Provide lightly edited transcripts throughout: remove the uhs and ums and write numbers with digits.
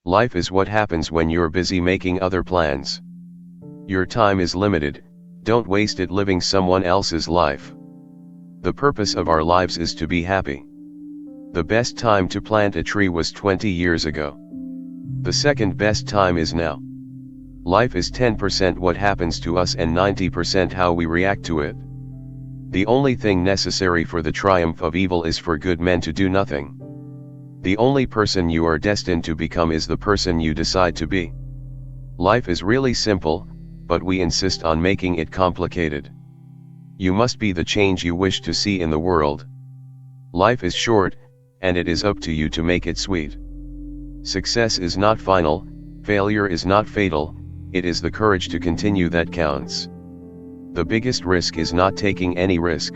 Life is what happens when you're busy making other plans. Your time is limited, don't waste it living someone else's life. The purpose of our lives is to be happy. The best time to plant a tree was 20 years ago. The second best time is now. Life is 10% what happens to us and 90% how we react to it. The only thing necessary for the triumph of evil is for good men to do nothing. The only person you are destined to become is the person you decide to be. Life is really simple, but we insist on making it complicated. You must be the change you wish to see in the world. Life is short, and it is up to you to make it sweet. Success is not final, failure is not fatal, it is the courage to continue that counts. The biggest risk is not taking any risk.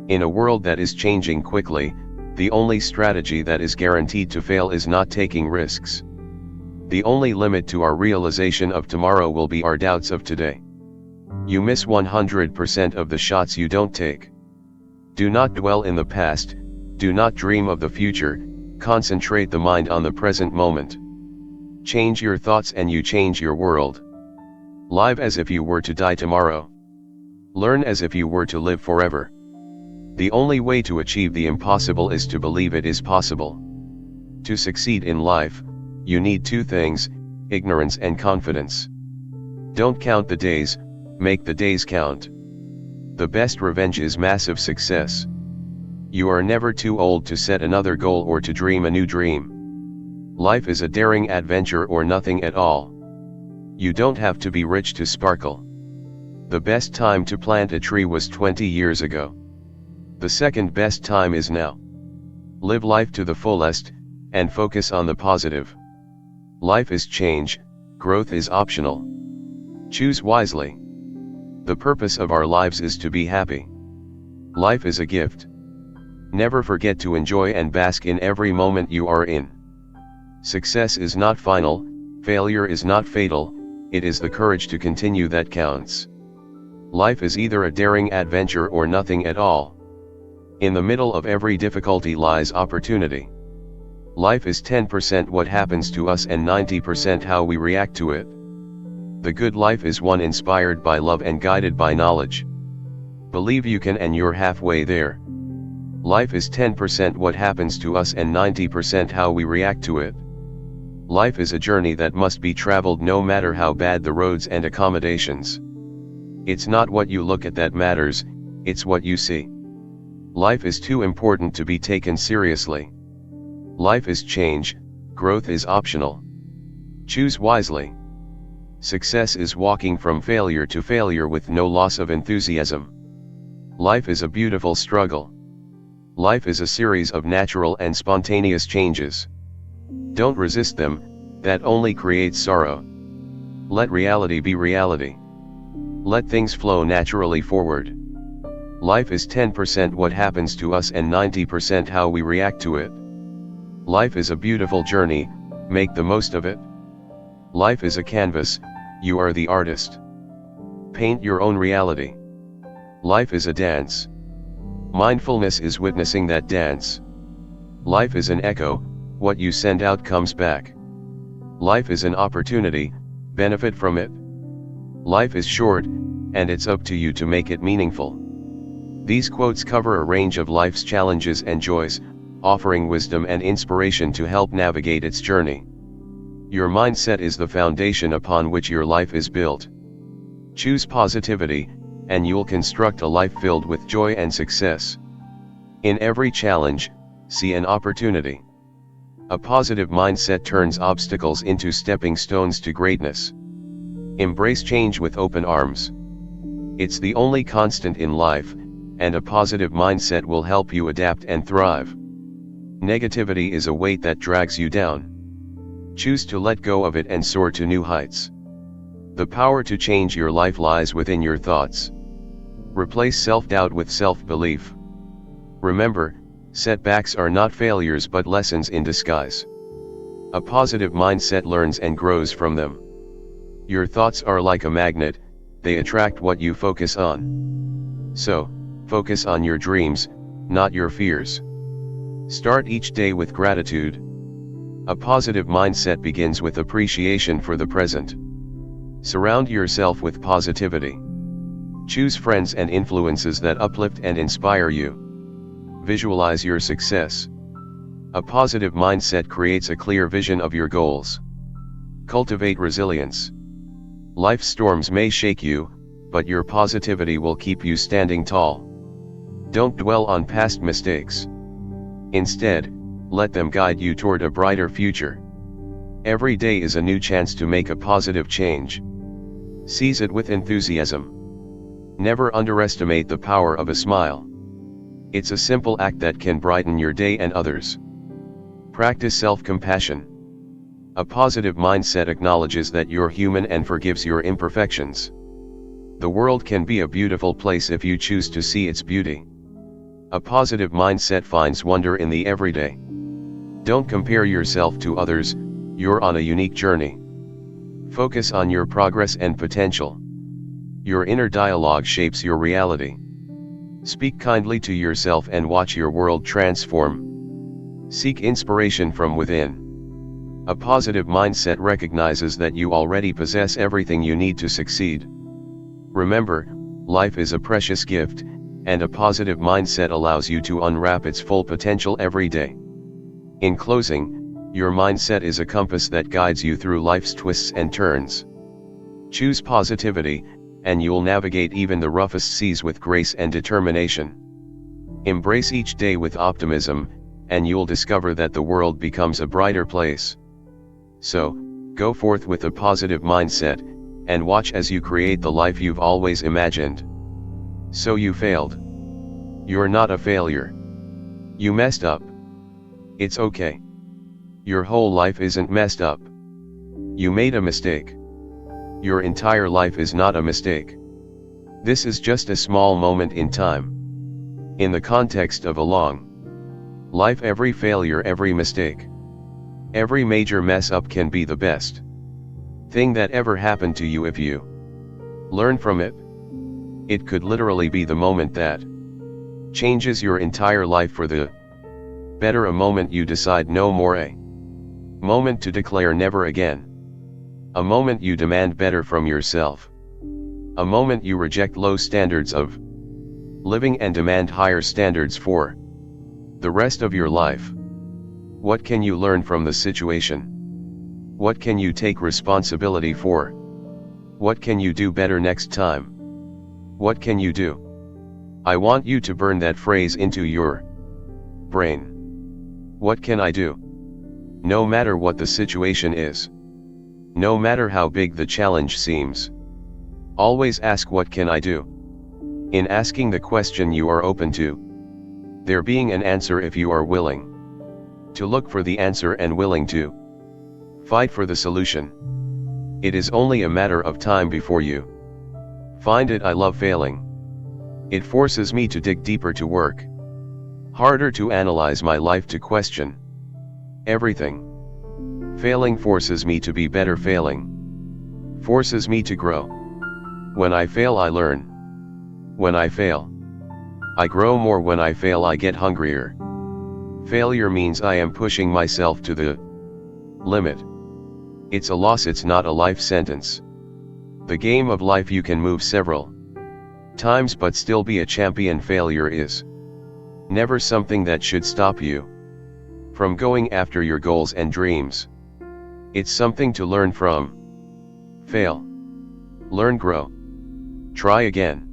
In a world that is changing quickly, the only strategy that is guaranteed to fail is not taking risks. The only limit to our realization of tomorrow will be our doubts of today. You miss 100% of the shots you don't take. Do not dwell in the past, do not dream of the future, concentrate the mind on the present moment. Change your thoughts and you change your world. Live as if you were to die tomorrow. Learn as if you were to live forever. The only way to achieve the impossible is to believe it is possible. To succeed in life, you need two things, ignorance and confidence. Don't count the days, make the days count. The best revenge is massive success. You are never too old to set another goal or to dream a new dream. Life is a daring adventure or nothing at all. You don't have to be rich to sparkle. The best time to plant a tree was 20 years ago. The second best time is now. Live life to the fullest, and focus on the positive. Life is change, growth is optional. Choose wisely. The purpose of our lives is to be happy. Life is a gift. Never forget to enjoy and bask in every moment you are in. Success is not final, failure is not fatal, it is the courage to continue that counts. Life is either a daring adventure or nothing at all. In the middle of every difficulty lies opportunity. Life is 10% what happens to us and 90% how we react to it. The good life is one inspired by love and guided by knowledge. Believe you can and you're halfway there. Life is 10% what happens to us and 90% how we react to it. Life is a journey that must be traveled no matter how bad the roads and accommodations. It's not what you look at that matters, it's what you see. Life is too important to be taken seriously. Life is change, growth is optional. Choose wisely. Success is walking from failure to failure with no loss of enthusiasm. Life is a beautiful struggle. Life is a series of natural and spontaneous changes. Don't resist them, that only creates sorrow. Let reality be reality. Let things flow naturally forward. Life is 10% what happens to us and 90% how we react to it. Life is a beautiful journey, make the most of it. Life is a canvas, you are the artist. Paint your own reality. Life is a dance. Mindfulness is witnessing that dance. Life is an echo, what you send out comes back. Life is an opportunity, benefit from it. Life is short, and it's up to you to make it meaningful. These quotes cover a range of life's challenges and joys, offering wisdom and inspiration to help navigate its journey. Your mindset is the foundation upon which your life is built. Choose positivity, and you'll construct a life filled with joy and success. In every challenge, see an opportunity. A positive mindset turns obstacles into stepping stones to greatness. Embrace change with open arms. It's the only constant in life, and a positive mindset will help you adapt and thrive. Negativity is a weight that drags you down. Choose to let go of it and soar to new heights. The power to change your life lies within your thoughts. Replace self-doubt with self-belief. Remember, setbacks are not failures but lessons in disguise. A positive mindset learns and grows from them. Your thoughts are like a magnet, they attract what you focus on. So, focus on your dreams, not your fears. Start each day with gratitude. A positive mindset begins with appreciation for the present. Surround yourself with positivity. Choose friends and influences that uplift and inspire you. Visualize your success. A positive mindset creates a clear vision of your goals. Cultivate resilience. Life's storms may shake you, but your positivity will keep you standing tall. Don't dwell on past mistakes. Instead, let them guide you toward a brighter future. Every day is a new chance to make a positive change. Seize it with enthusiasm. Never underestimate the power of a smile. It's a simple act that can brighten your day and others. Practice self-compassion. A positive mindset acknowledges that you're human and forgives your imperfections. The world can be a beautiful place if you choose to see its beauty. A positive mindset finds wonder in the everyday. Don't compare yourself to others, you're on a unique journey. Focus on your progress and potential. Your inner dialogue shapes your reality. Speak kindly to yourself and watch your world transform. Seek inspiration from within. A positive mindset recognizes that you already possess everything you need to succeed. Remember, life is a precious gift, and a positive mindset allows you to unwrap its full potential every day. In closing, your mindset is a compass that guides you through life's twists and turns. Choose positivity, and you'll navigate even the roughest seas with grace and determination. Embrace each day with optimism, and you'll discover that the world becomes a brighter place. So, go forth with a positive mindset, and watch as you create the life you've always imagined. So you failed. You're not a failure. You messed up. It's okay. Your whole life isn't messed up. You made a mistake. Your entire life is not a mistake. This is just a small moment in time. In the context of a long life, every failure, every mistake, every major mess up can be the best thing that ever happened to you if you learn from it. It could literally be the moment that changes your entire life for the better, a moment you decide no more, a moment to declare never again, a moment you demand better from yourself, a moment you reject low standards of living and demand higher standards for the rest of your life. What can you learn from the situation? What can you take responsibility for? What can you do better next time? What can you do? I want you to burn that phrase into your brain. What can I do? No matter what the situation is. No matter how big the challenge seems. Always ask, what can I do? In asking the question, you are open to there being an answer if you are willing to look for the answer and willing to fight for the solution. It is only a matter of time before you find it. I love failing. It forces me to dig deeper, to work harder, to analyze my life, to question everything. Failing forces me to be better. Failing forces me to grow. When I fail, I learn. When I fail, I grow more. When I fail, I get hungrier. Failure means I am pushing myself to the limit. It's a loss, it's not a life sentence. The game of life, you can move several times but still be a champion. Failure is never something that should stop you from going after your goals and dreams. It's something to learn from. Fail. Learn, grow. Try again.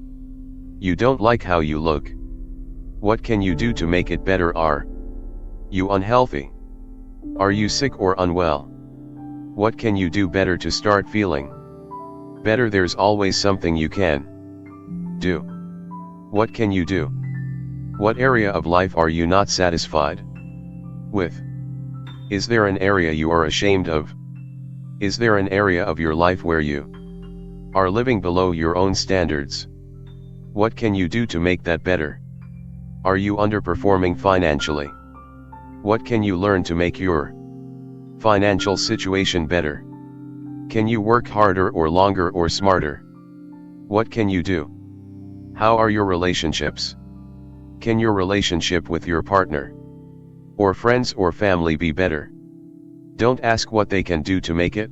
You don't like how you look. What can you do to make it better? Are you unhealthy? Are you sick or unwell? What can you do better to start feeling better? There's always something you can do. What can you do? What area of life are you not satisfied with? Is there an area you are ashamed of? Is there an area of your life where you are living below your own standards? What can you do to make that better? Are you underperforming financially? What can you learn to make your financial situation better? Can you work harder or longer or smarter? What can you do? How are your relationships? Can your relationship with your partner or friends or family be better? Don't ask what they can do to make it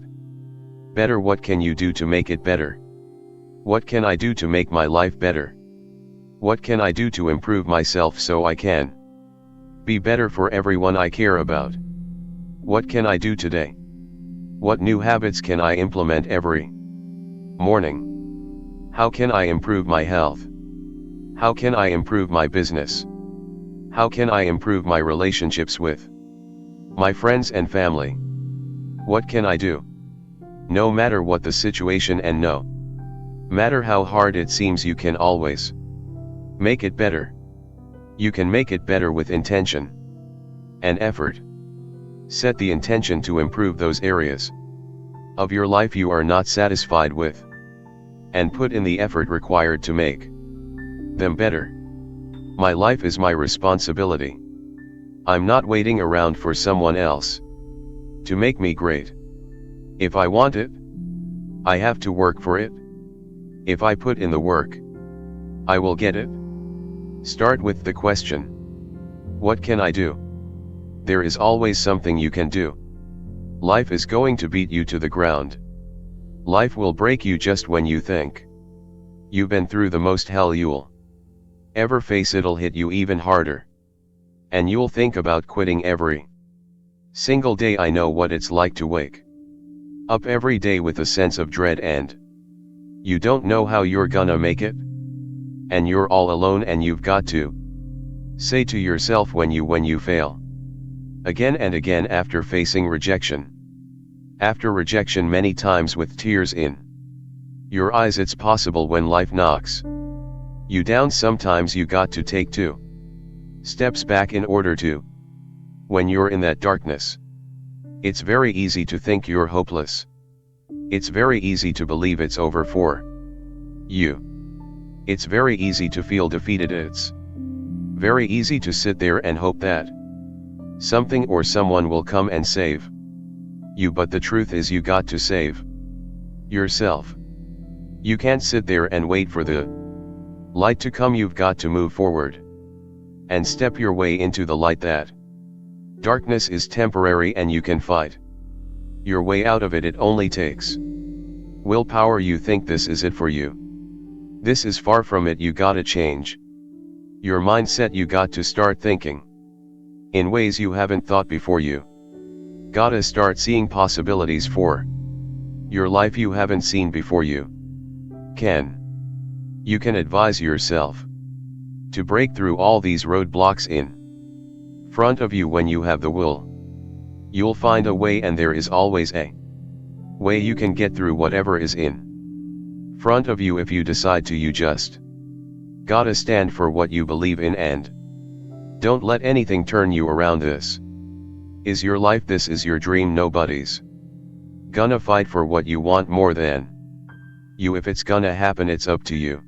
better. What can you do to make it better? What can I do to make my life better? What can I do to improve myself so I can be better for everyone I care about? What can I do today? What new habits can I implement every morning? How can I improve my health? How can I improve my business? How can I improve my relationships with my friends and family? What can I do? No matter what the situation and no matter how hard it seems, you can always make it better. You can make it better with intention and effort. Set the intention to improve those areas of your life you are not satisfied with, and put in the effort required to make them better. My life is my responsibility. I'm not waiting around for someone else to make me great. If I want it, I have to work for it. If I put in the work, I will get it. Start with the question, what can I do? There is always something you can do. Life is going to beat you to the ground. Life will break you just when you think you've been through the most hell you'll ever face. It'll hit you even harder, and you'll think about quitting every single day. I know what it's like to wake up every day with a sense of dread, and you don't know how you're gonna make it, and you're all alone, and you've got to say to yourself when you fail again and again, after facing rejection after rejection many times with tears in your eyes, it's possible when life knocks you down. Sometimes you got to take 2 steps back in order to. When you're in that darkness, it's very easy to think you're hopeless. It's very easy to believe it's over for you. It's very easy to feel defeated. It's very easy to sit there and hope that something or someone will come and save you, but the truth is you got to save yourself. You can't sit there and wait for the light to come. You've got to move forward and step your way into the light. That darkness is temporary and you can fight your way out of it. It only takes willpower. You think this is it for you. This is far from it. You gotta change your mindset. You got to start thinking in ways you haven't thought before. You gotta start seeing possibilities for your life you haven't seen before. You can advise yourself to break through all these roadblocks in front of you. When you have the will, you'll find a way, and there is always a way you can get through whatever is in front of you if you decide to. You just gotta stand for what you believe in, and don't let anything turn you around. This is your life. This is your dream. Nobody's gonna fight for what you want more than you. If it's gonna happen, it's up to you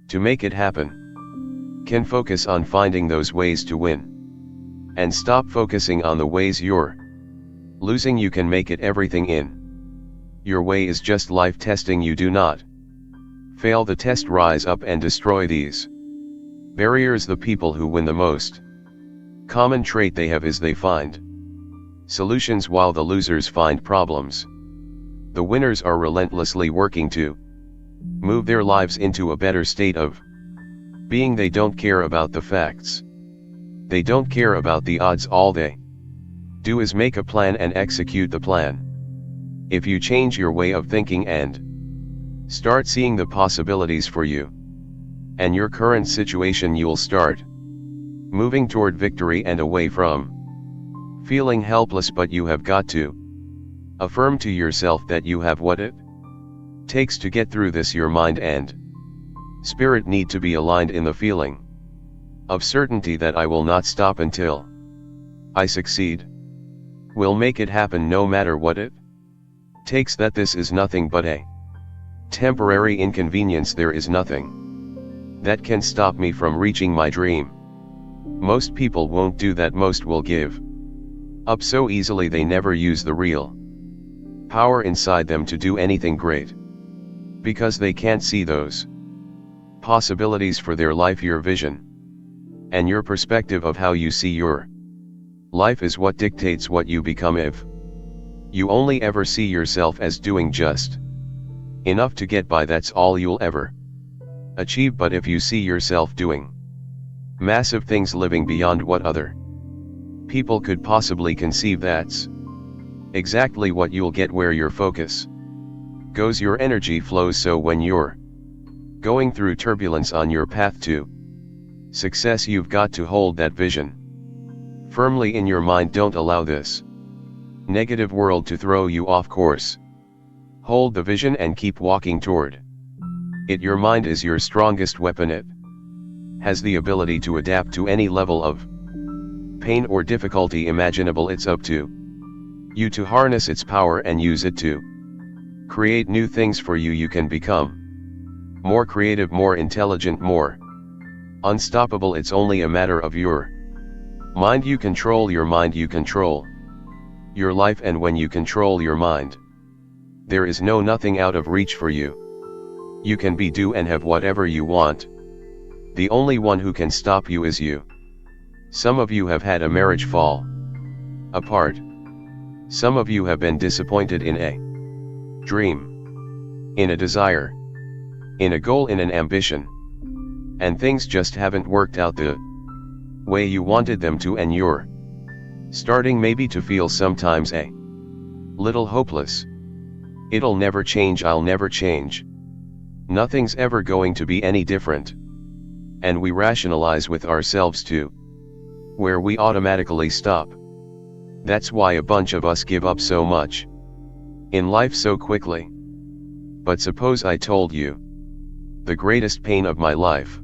to make it happen. Can focus on finding those ways to win, and stop focusing on the ways you're losing. You can make it. Everything in your way is just life testing. You do not fail the test. Rise up and destroy these barriers. The people who win, the most common trait they have is they find solutions, while the losers find problems. The winners are relentlessly working to move their lives into a better state of being. They don't care about the facts. They don't care about the odds. All they do is make a plan and execute the plan. If you change your way of thinking and start seeing the possibilities for you and your current situation, you'll start moving toward victory and away from feeling helpless. But you have got to affirm to yourself that you have what it takes to get through this. Your mind and spirit need to be aligned in the feeling of certainty that I will not stop until I succeed. Will make it happen no matter what it takes. That this is nothing but a temporary inconvenience. There is nothing that can stop me from reaching my dream. Most people won't do that. Most will give up so easily. They never use the real power inside them to do anything great, because they can't see those possibilities for their life. Your vision and your perspective of how you see your life is what dictates what you become. If You only ever see yourself as doing just enough to get by, that's all you'll ever achieve. But if you see yourself doing massive things, living beyond what other people could possibly conceive, that's exactly what you'll get. Where your focus goes, your energy flows. So when you're going through turbulence on your path to success, you've got to hold that vision firmly in your mind. Don't allow this negative world to throw you off course. Hold the vision and keep walking toward it. Your mind is your strongest weapon. It has the ability to adapt to any level of pain or difficulty imaginable. It's up to you to harness its power and use it to create new things for you. You can become more creative, more intelligent, more unstoppable. It's only a matter of your mind. You control your mind, you control your life, and when you control your mind, there is nothing out of reach for you. You can be, do, and have whatever you want. The only one who can stop you is you. Some of you have had a marriage fall apart. Some of you have been disappointed in a dream, in a desire, in a goal, in an ambition, and things just haven't worked out the way you wanted them to, and you're starting maybe to feel sometimes a little hopeless. It'll never change, I'll never change, nothing's ever going to be any different. And we rationalize with ourselves to where we automatically stop. That's why a bunch of us give up so much in life so quickly. But suppose I told you the greatest pain of my life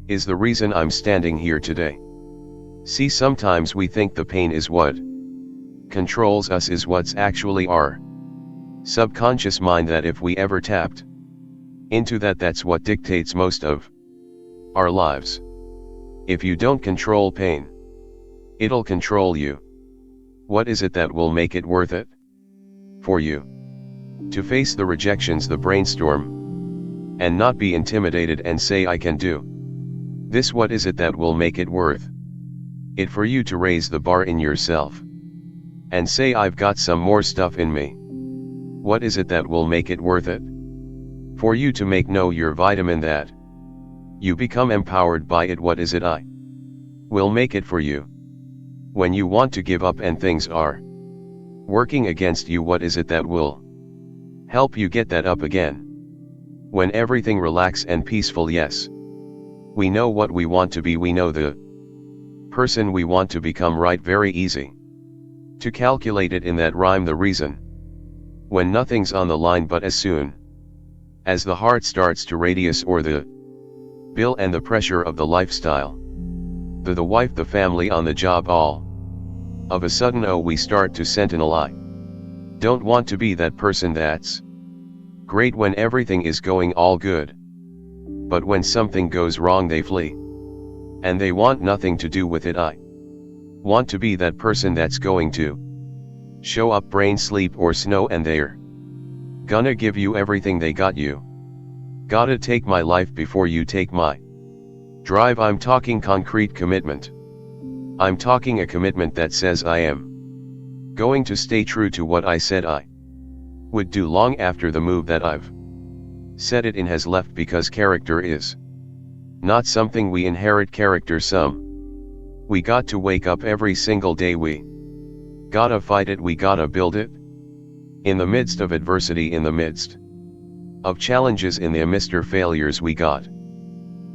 is the reason I'm standing here today. See, sometimes we think the pain is what controls us, is what's actually our subconscious mind, that if we ever tapped into that, that's what dictates most of our lives. If you don't control pain, it'll control you. What is it that will make it worth it for you to face the rejections, the brainstorm, and not be intimidated and say, I can do this? What is it that will make it worth it for you to raise the bar in yourself and say, I've got some more stuff in me? What is it that will make it worth it for you to make your vitamin, that you become empowered by it? What is it I will make it for you? When you want to give up and things are working against you, what is it that will help you get that up again? When everything relax and peaceful, yes, we know what we want to be, we know the person we want to become, right? Very easy to calculate it in that rhyme, the reason when nothing's on the line. But as soon as the heart starts to radius, or the bill and the pressure of the lifestyle, the wife, the family, on the job, all of a sudden, oh, we start to sentinel. I don't want to be that person. That's great when everything is going all good, but when something goes wrong, they flee, and they want nothing to do with it. I want to be that person that's going to show up, rain, sleep, or snow, and they're gonna give you everything they got. You gotta take my life before you take my drive. I'm talking concrete commitment. I'm talking a commitment that says I am going to stay true to what I said I would do, long after the move that I've said it in has left, because character is not something we inherit. Character, we got to wake up every single day, we gotta fight it, we gotta build it. In the midst of adversity, in the midst of challenges, in the midst of failures, we got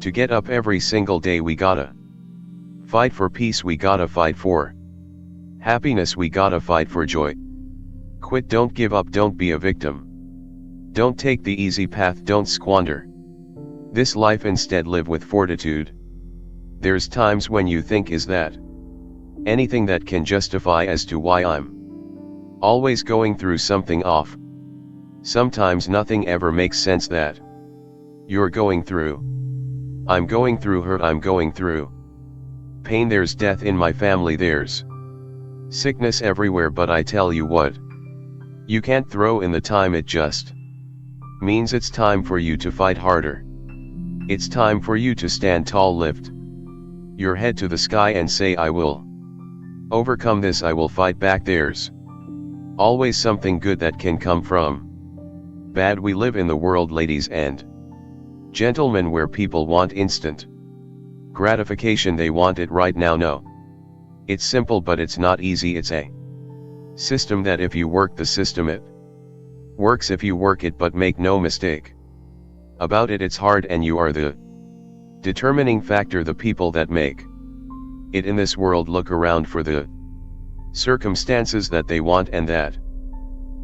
to get up every single day. We gotta fight for peace, we gotta fight for happiness, we gotta fight for joy. Quit, don't give up, don't be a victim. Don't take the easy path, don't squander this life, instead live with fortitude. There's times when you think, is that anything that can justify as to why I'm always going through something off? Sometimes nothing ever makes sense that you're going through. I'm going through hurt, I'm going through pain, there's death in my family, there's sickness everywhere. But I tell you what, you can't throw in the time. It just means it's time for you to fight harder. It's time for you to stand tall, lift your head to the sky and say, I will overcome this, I will fight back. There's Always something good that can come from bad. We live in the world, ladies and gentlemen, where people want instant gratification. They want it right now. No. It's simple, but it's not easy. It's a system that if you work the system, it works if you work it. But make no mistake about it, it's hard, and you are the determining factor. The people that make it in this world look around for the circumstances that they want, and that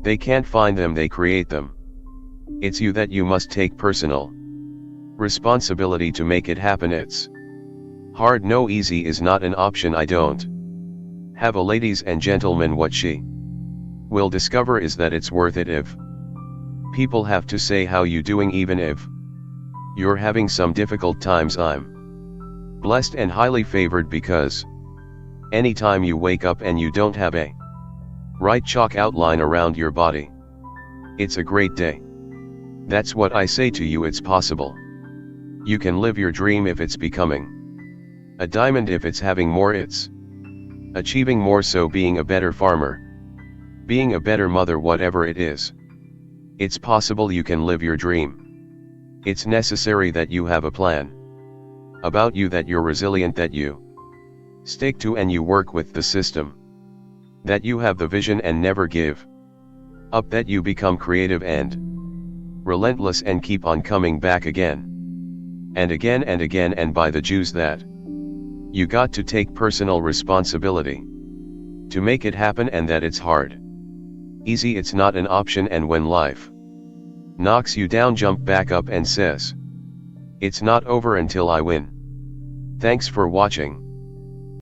they can't find them, they create them. It's you that you must take personal responsibility to make it happen. It's hard, no easy is not an option. I don't have a ladies and gentlemen. What she will discover is that it's worth it if people have to say how you doing, even if you're having some difficult times. I'm blessed and highly favored, because anytime you wake up and you don't have a right chalk outline around your body, it's a great day. That's what I say to you. It's possible. You can live your dream if it's becoming a diamond, if it's having more, it's achieving more. So being a better farmer, being a better mother, whatever it is, it's possible. You can live your dream. It's necessary that you have a plan about you, that you're resilient, that you stick to and you work with the system, that you have the vision and never give up, that you become creative and relentless and keep on coming back again and again and again. And by the Jews, that you got to take personal responsibility to make it happen, and that it's hard. Easy, it's not an option. And when life knocks you down, jump back up and says, it's not over until I win. Thanks for watching.